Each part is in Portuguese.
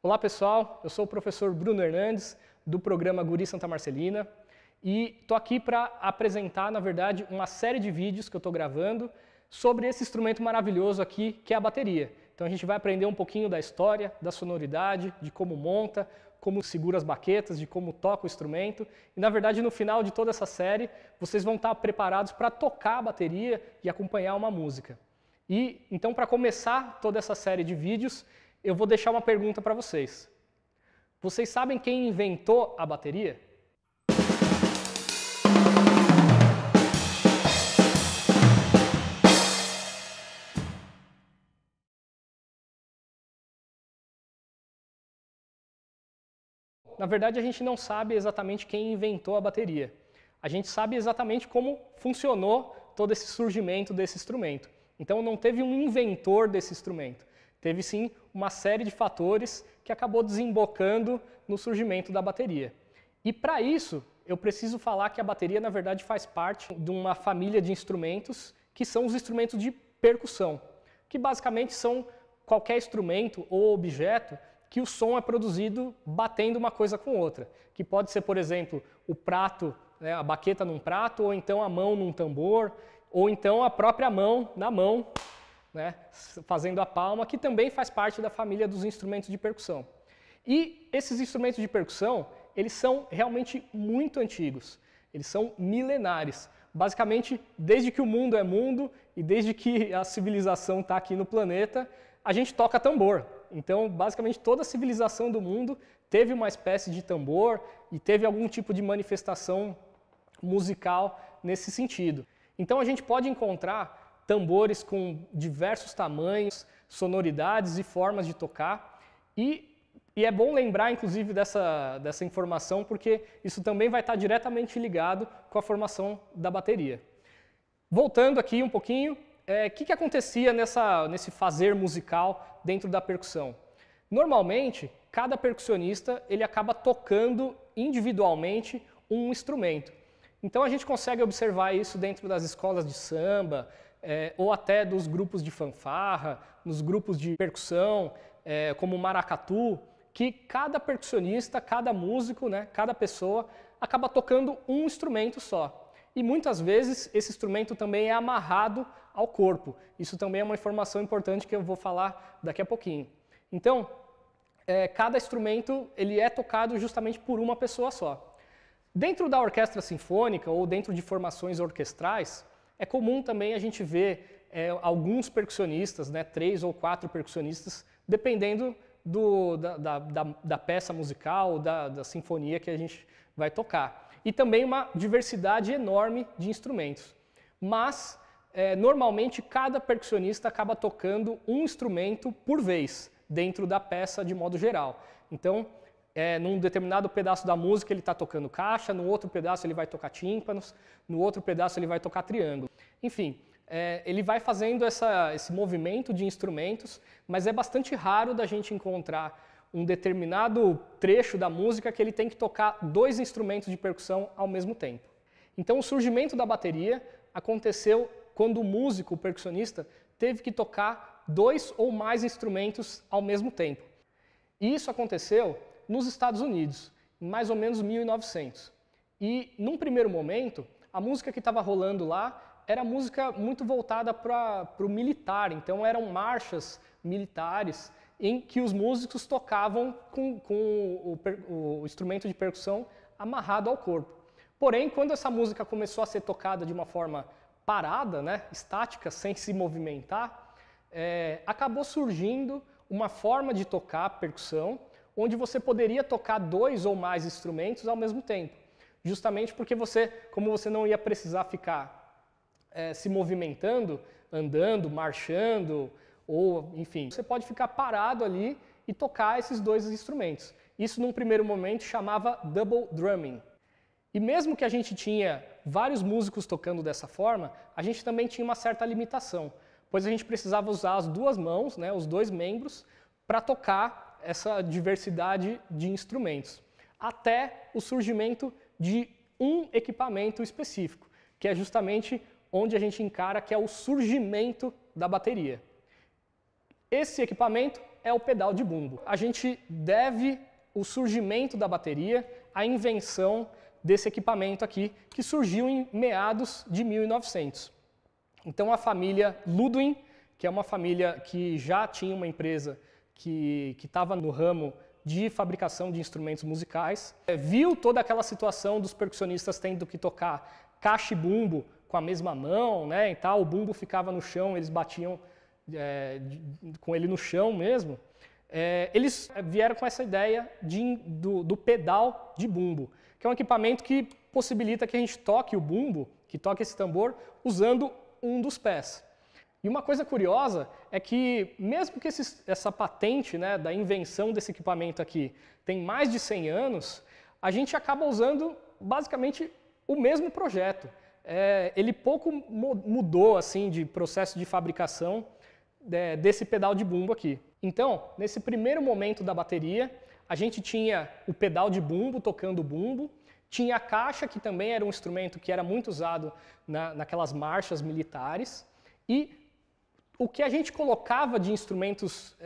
Olá pessoal, eu sou o professor Bruno Hernandes do programa Guri Santa Marcelina e estou aqui para apresentar, na verdade, uma série de vídeos que eu estou gravando sobre esse instrumento maravilhoso aqui que é a bateria. Então a gente vai aprender um pouquinho da história, da sonoridade, de como monta, como segura as baquetas, de como toca o instrumento. E na verdade no final de toda essa série vocês vão estar preparados para tocar a bateria e acompanhar uma música. E então para começar toda essa série de vídeos, eu vou deixar uma pergunta para vocês. Vocês sabem quem inventou a bateria? Na verdade, a gente não sabe exatamente quem inventou a bateria. A gente sabe exatamente como funcionou todo esse surgimento desse instrumento. Então não teve um inventor desse instrumento. Teve sim uma série de fatores que acabou desembocando no surgimento da bateria. E para isso, eu preciso falar que a bateria, na verdade, faz parte de uma família de instrumentos que são os instrumentos de percussão, que basicamente são qualquer instrumento ou objeto que o som é produzido batendo uma coisa com outra, que pode ser, por exemplo, o prato, né, a baqueta num prato, ou então a mão num tambor, ou então a própria mão na mão, né, fazendo a palma, que também faz parte da família dos instrumentos de percussão. E esses instrumentos de percussão, eles são realmente muito antigos, eles são milenares. Basicamente, desde que o mundo é mundo e desde que a civilização está aqui no planeta, a gente toca tambor. Então, basicamente, toda a civilização do mundo teve uma espécie de tambor e teve algum tipo de manifestação musical nesse sentido. Então, a gente pode encontrar tambores com diversos tamanhos, sonoridades e formas de tocar. E é bom lembrar, inclusive, dessa informação, porque isso também vai estar diretamente ligado com a formação da bateria. Voltando aqui um pouquinho, o que acontecia nesse fazer musical dentro da percussão? Normalmente, cada percussionista ele acaba tocando individualmente um instrumento. Então a gente consegue observar isso dentro das escolas de samba, ou até dos grupos de fanfarra, nos grupos de percussão, como o maracatu, que cada percussionista, cada músico, né, cada pessoa acaba tocando um instrumento só. E muitas vezes esse instrumento também é amarrado ao corpo. Isso também é uma informação importante que eu vou falar daqui a pouquinho. Então, cada instrumento ele é tocado justamente por uma pessoa só. Dentro da orquestra sinfônica ou dentro de formações orquestrais, é comum também a gente ver alguns percussionistas, né, 3 ou 4 percussionistas, dependendo da peça musical, da sinfonia que a gente vai tocar. E também uma diversidade enorme de instrumentos. Mas, normalmente, cada percussionista acaba tocando um instrumento por vez, dentro da peça de modo geral. Então, num determinado pedaço da música ele está tocando caixa, no outro pedaço ele vai tocar tímpanos, no outro pedaço ele vai tocar triângulo. Enfim, ele vai fazendo esse movimento de instrumentos, mas é bastante raro da gente encontrar um determinado trecho da música que ele tem que tocar 2 instrumentos de percussão ao mesmo tempo. Então o surgimento da bateria aconteceu quando o músico, o percussionista, teve que tocar 2 ou mais instrumentos ao mesmo tempo. E isso aconteceu nos Estados Unidos, em mais ou menos 1900. E num primeiro momento, a música que estava rolando lá era música muito voltada para o militar, então eram marchas militares em que os músicos tocavam com o instrumento de percussão amarrado ao corpo. Porém, quando essa música começou a ser tocada de uma forma parada, né, estática, sem se movimentar, acabou surgindo uma forma de tocar percussão onde você poderia tocar 2 ou mais instrumentos ao mesmo tempo. Justamente porque como você não ia precisar ficar se movimentando, andando, marchando, ou enfim, você pode ficar parado ali e tocar esses 2 instrumentos. Isso num primeiro momento chamava double drumming. E mesmo que a gente tinha vários músicos tocando dessa forma, a gente também tinha uma certa limitação, pois a gente precisava usar as 2 mãos, né, os 2 membros, para tocar essa diversidade de instrumentos. Até o surgimento de um equipamento específico, que é justamente onde a gente encara que é o surgimento da bateria. Esse equipamento é o pedal de bumbo. A gente deve o surgimento da bateria à invenção desse equipamento aqui, que surgiu em meados de 1900. Então a família Ludwig, que é uma família que já tinha uma empresa que estava no ramo de fabricação de instrumentos musicais, viu toda aquela situação dos percussionistas tendo que tocar caixa e bumbo com a mesma mão, né, e tal, o bumbo ficava no chão, eles batiam com ele no chão mesmo. Eles vieram com essa ideia do pedal de bumbo, que é um equipamento que possibilita que a gente toque o bumbo, que toque esse tambor, usando um dos pés. E uma coisa curiosa é que, mesmo que essa patente, né, da invenção desse equipamento aqui tem mais de 100 anos, a gente acaba usando basicamente o mesmo projeto. Ele pouco mudou assim, de processo de fabricação desse pedal de bumbo aqui. Então, nesse primeiro momento da bateria, a gente tinha o pedal de bumbo tocando bumbo, tinha a caixa, que também era um instrumento que era muito usado naquelas marchas militares, e o que a gente colocava de instrumentos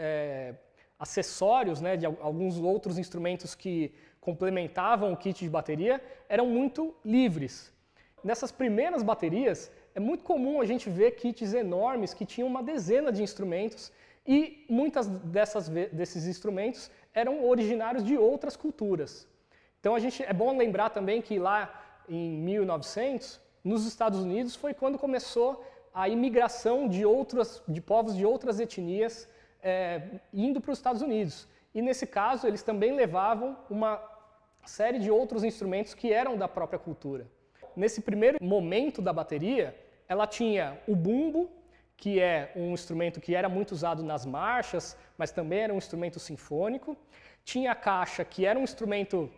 acessórios, né, de alguns outros instrumentos que complementavam o kit de bateria, eram muito livres. Nessas primeiras baterias, é muito comum a gente ver kits enormes que tinham uma dezena de instrumentos e muitas desses instrumentos eram originários de outras culturas. Então é bom lembrar também que lá em 1900, nos Estados Unidos, foi quando começou a imigração de povos de outras etnias indo para os Estados Unidos. E nesse caso, eles também levavam uma série de outros instrumentos que eram da própria cultura. Nesse primeiro momento da bateria, ela tinha o bumbo, que é um instrumento que era muito usado nas marchas, mas também era um instrumento sinfônico. Tinha a caixa, que era um instrumento,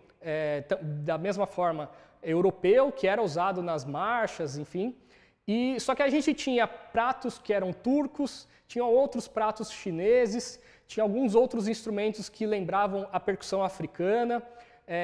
da mesma forma, europeu, que era usado nas marchas, enfim. Só que a gente tinha pratos que eram turcos, tinha outros pratos chineses, tinha alguns outros instrumentos que lembravam a percussão africana,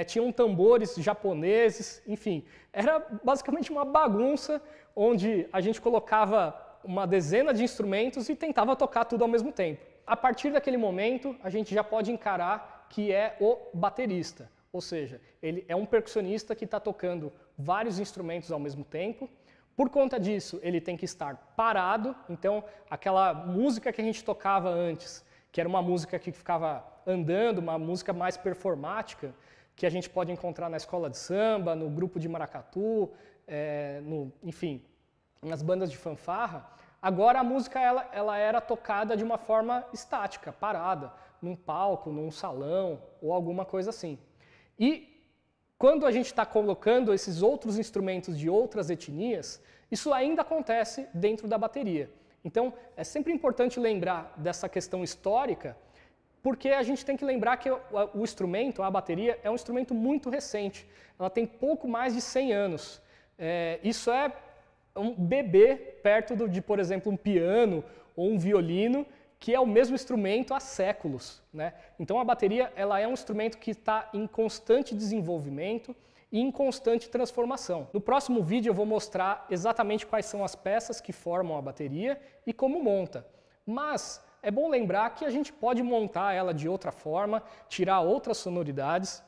tinham tambores japoneses, enfim. Era basicamente uma bagunça onde a gente colocava uma dezena de instrumentos e tentava tocar tudo ao mesmo tempo. A partir daquele momento, a gente já pode encarar que é o baterista, ou seja, ele é um percussionista que está tocando vários instrumentos ao mesmo tempo. Por conta disso, ele tem que estar parado, então aquela música que a gente tocava antes, que era uma música que ficava andando, uma música mais performática, que a gente pode encontrar na escola de samba, no grupo de maracatu, enfim, nas bandas de fanfarra, agora a música ela era tocada de uma forma estática, parada, num palco, num salão ou alguma coisa assim. E quando a gente está colocando esses outros instrumentos de outras etnias, isso ainda acontece dentro da bateria. Então, é sempre importante lembrar dessa questão histórica, porque a gente tem que lembrar que o instrumento, a bateria, é um instrumento muito recente. Ela tem pouco mais de 100 anos. Isso é um bebê perto de, por exemplo, um piano ou um violino, que é o mesmo instrumento há séculos, né? Então a bateria ela é um instrumento que está em constante desenvolvimento e em constante transformação. No próximo vídeo eu vou mostrar exatamente quais são as peças que formam a bateria e como monta. Mas é bom lembrar que a gente pode montar ela de outra forma, tirar outras sonoridades,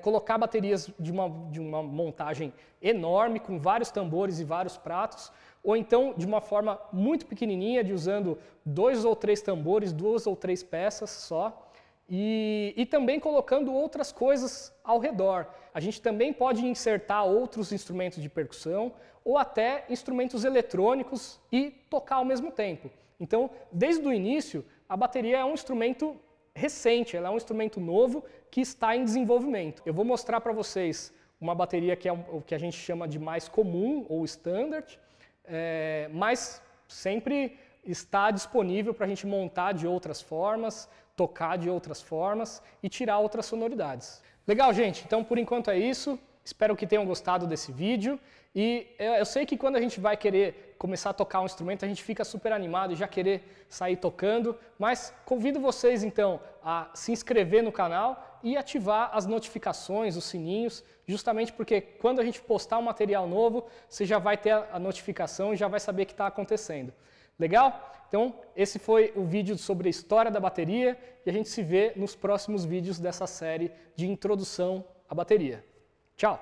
colocar baterias de uma montagem enorme, com vários tambores e vários pratos, ou então de uma forma muito pequenininha, usando 2 ou 3 tambores, 2 ou 3 peças só, e também colocando outras coisas ao redor. A gente também pode insertar outros instrumentos de percussão, ou até instrumentos eletrônicos e tocar ao mesmo tempo. Então, desde o início, a bateria é um instrumento recente, ela é um instrumento novo que está em desenvolvimento. Eu vou mostrar para vocês uma bateria que é o que a gente chama de mais comum, ou standard, mas sempre está disponível para a gente montar de outras formas, tocar de outras formas e tirar outras sonoridades. Legal, gente? Então, por enquanto é isso. Espero que tenham gostado desse vídeo. E eu sei que quando a gente vai querer começar a tocar um instrumento, a gente fica super animado e já querer sair tocando, mas convido vocês então a se inscrever no canal e ativar as notificações, os sininhos, justamente porque quando a gente postar um material novo, você já vai ter a notificação e já vai saber o que está acontecendo. Legal? Então, esse foi o vídeo sobre a história da bateria e a gente se vê nos próximos vídeos dessa série de introdução à bateria. Tchau!